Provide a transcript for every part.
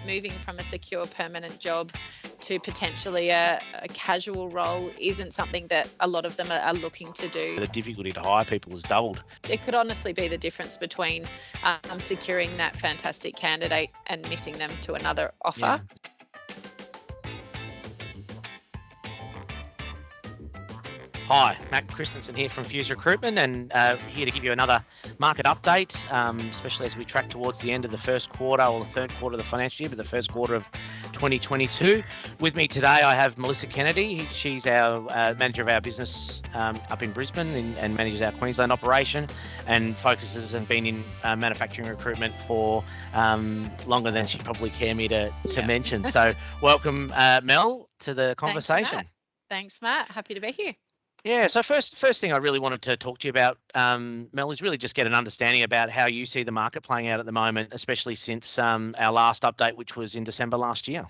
moving from a secure permanent job to potentially a casual role isn't something that a lot of them are looking to do. The difficulty to hire people has doubled. It could honestly be the difference between securing that fantastic candidate and missing them to another offer. Yeah. Hi, Matt Christensen here from Fuse Recruitment, and here to give you another market update, especially as we track towards the end of the first quarter or the third quarter of the financial year, but the first quarter of 2022. With me today, I have Melissa Kennedy. She's our manager of our business up in Brisbane and manages our Queensland operation and focuses and been in manufacturing recruitment for longer than she'd probably care me to mention. So welcome, Mel, to the conversation. Thanks, Matt. Happy to be here. Yeah, so first thing I really wanted to talk to you about, Mel, is really just get an understanding about how you see the market playing out at the moment, especially since our last update, which was in December last year.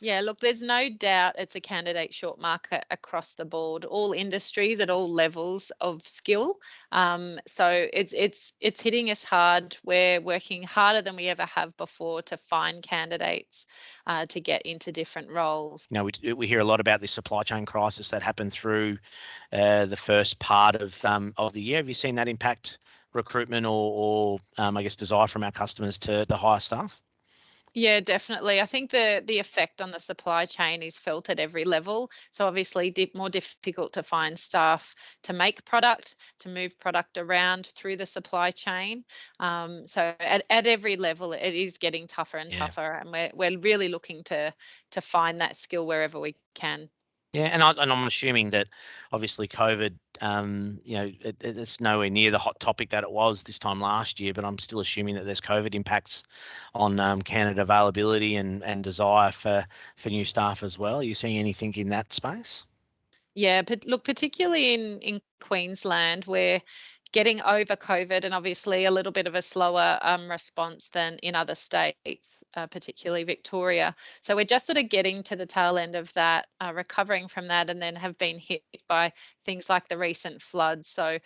Yeah, look, there's no doubt it's a candidate short market across the board, all industries at all levels of skill. So it's hitting us hard. We're working harder than we ever have before to find candidates to get into different roles. You know, we hear a lot about this supply chain crisis that happened through the first part of the year. Have you seen that impact recruitment or I guess desire from our customers to hire staff? Yeah, definitely. I think the effect on the supply chain is felt at every level. So obviously more difficult to find staff to make product, to move product around through the supply chain. So at every level, it is getting tougher and tougher, and we're really looking to find that skill wherever we can. Yeah, and I'm assuming that obviously COVID, you know, it's nowhere near the hot topic that it was this time last year, but I'm still assuming that there's COVID impacts on candidate availability and desire for new staff as well. Are you seeing anything in that space? Yeah, but look, particularly in Queensland, we're getting over COVID and obviously a little bit of a slower response than in other states, particularly Victoria. So we're just sort of getting to the tail end of that, recovering from that, and then have been hit by things like the recent floods. So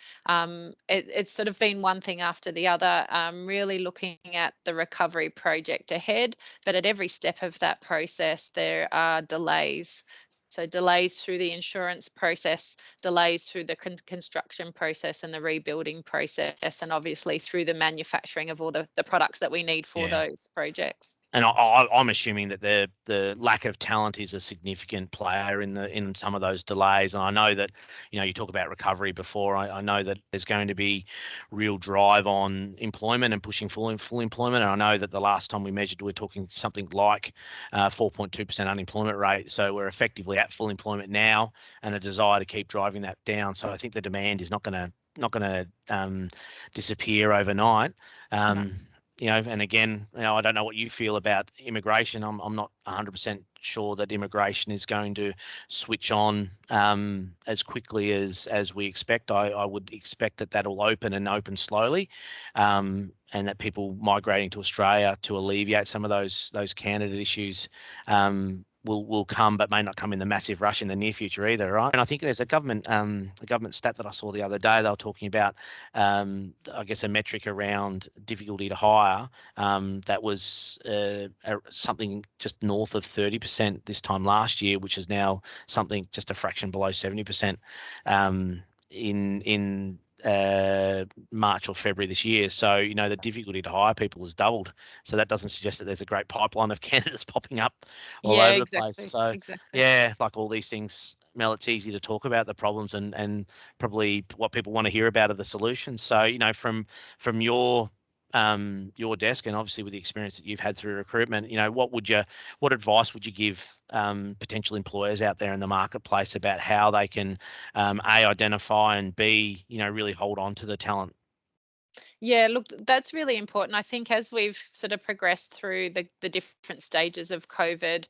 it's sort of been one thing after the other, really looking at the recovery project ahead. But at every step of that process, there are delays. So delays through the insurance process, delays through the construction process and the rebuilding process, and obviously through the manufacturing of all the products that we need for those projects. And I'm assuming that the lack of talent is a significant player in some of those delays. And I know that, you know, you talk about recovery before. I know that there's going to be real drive on employment and pushing full employment. And I know that the last time we measured, we're talking something like 4.2% unemployment rate. So we're effectively at full employment now, and a desire to keep driving that down. So I think the demand is not going to disappear overnight. No. You know, and again, you know, I don't know what you feel about immigration. I'm not 100% sure that immigration is going to switch on as quickly as we expect. I would expect that that'll open slowly, and that people migrating to Australia to alleviate some of those candidate issues will come, but may not come in the massive rush in the near future either, right? And I think there's a government stat that I saw the other day. They were talking about, I guess, a metric around difficulty to hire that was something just north of 30% this time last year, which is now something just a fraction below 70% in March or February this year. So, you know, the difficulty to hire people has doubled. So that doesn't suggest that there's a great pipeline of candidates popping up all over the place. So yeah, like all these things, Mel, it's easy to talk about the problems and probably what people want to hear about are the solutions. So, you know, from your desk, and obviously with the experience that you've had through recruitment, you know, what advice would you give potential employers out there in the marketplace about how they can A, identify, and B, you know, really hold on to the talent? Yeah, look, that's really important. I think as we've sort of progressed through the different stages of COVID,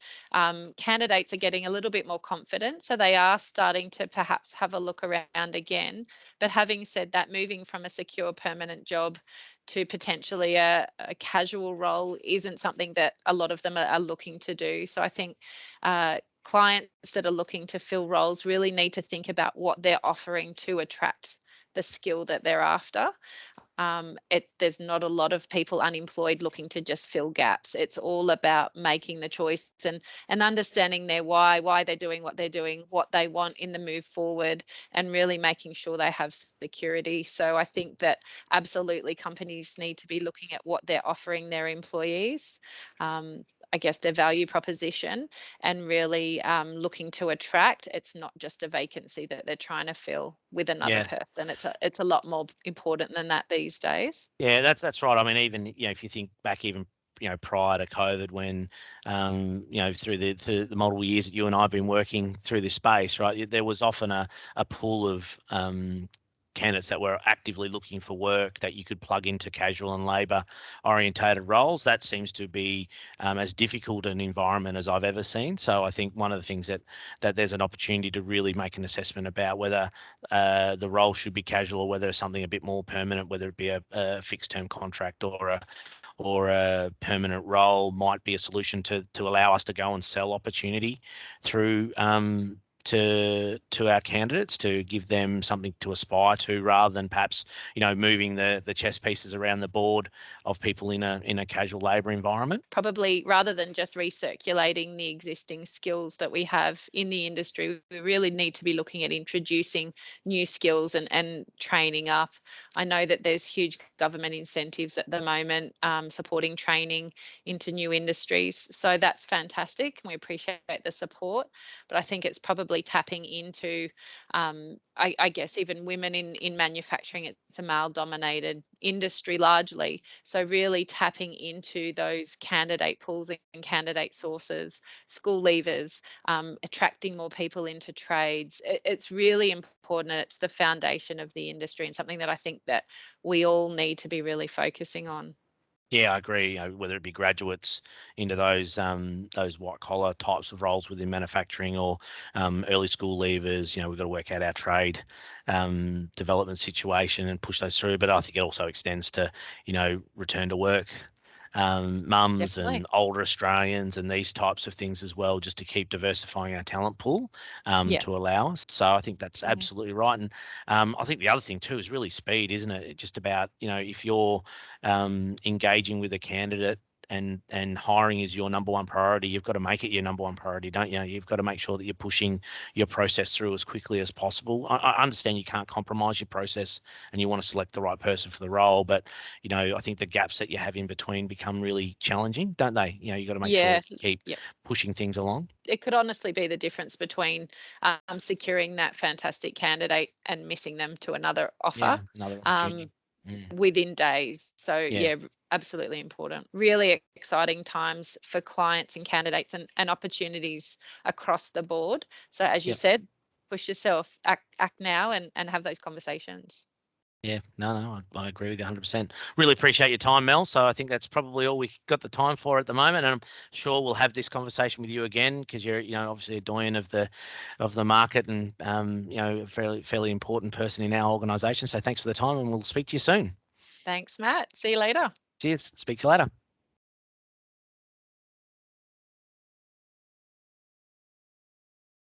candidates are getting a little bit more confident. So they are starting to perhaps have a look around again. But having said that, moving from a secure permanent job to potentially a casual role isn't something that a lot of them are looking to do. So I think clients that are looking to fill roles really need to think about what they're offering to attract the skill that they're after. There's not a lot of people unemployed looking to just fill gaps. It's all about making the choice and understanding their why they're doing what they're doing, what they want in the move forward, and really making sure they have security. So I think that absolutely companies need to be looking at what they're offering their employees. I guess their value proposition, and really looking to attract. It's not just a vacancy that they're trying to fill with another Yeah. person. It's a lot more important than that these days. Yeah, that's right. I mean, even if you think back even prior to COVID, when through the multiple years that you and I have been working through this space, right, there was often a pool of candidates that were actively looking for work that you could plug into casual and labour orientated roles. That seems to be as difficult an environment as I've ever seen. So I think one of the things that there's an opportunity to really make an assessment about whether the role should be casual or whether it's something a bit more permanent, whether it be a fixed term contract or a permanent role, might be a solution to allow us to go and sell opportunity through to our candidates, to give them something to aspire to, rather than perhaps moving the chess pieces around the board of people in a casual labour environment. Probably rather than just recirculating the existing skills that we have in the industry, we really need to be looking at introducing new skills and training up. I know that there's huge government incentives at the moment supporting training into new industries. So that's fantastic. We appreciate the support, but I think it's probably tapping into I guess even women in manufacturing. It's a male dominated industry largely. So really tapping into those candidate pools and candidate sources, school leavers, attracting more people into trades. It's really important. It's the foundation of the industry, and something that I think that we all need to be really focusing on. Yeah, I agree. Whether it be graduates into those white collar types of roles within manufacturing, or early school leavers, we've got to work out our trade development situation and push those through. But I think it also extends to return to work mums Definitely. and older Australians and these types of things as well, just to keep diversifying our talent pool Yeah. to allow us. So I think that's Yeah. absolutely right. And I think the other thing too is really speed, isn't it? It's just about, if you're engaging with a candidate and hiring is your number one priority, you've got to make it your number one priority, don't you? You've got to make sure that you're pushing your process through as quickly as possible. I understand you can't compromise your process and you want to select the right person for the role, but I think the gaps that you have in between become really challenging, don't they? You've got to make sure Yeah. that you keep Yeah. pushing things along. It could honestly be the difference between securing that fantastic candidate and missing them to another offer. Yeah, another Um, opportunity. Mm. within days. So Yeah, yeah, absolutely important. Really exciting times for clients and candidates, and opportunities across the board. So as you yeah. said, push yourself, act now, and have those conversations. Yeah, no, I agree with you 100%. Really appreciate your time, Mel. So I think that's probably all we've got the time for at the moment, and I'm sure we'll have this conversation with you again, because you're, obviously a doyen of the market, and a fairly important person in our organisation. So thanks for the time, and we'll speak to you soon. Thanks, Matt. See you later. Cheers. Speak to you later.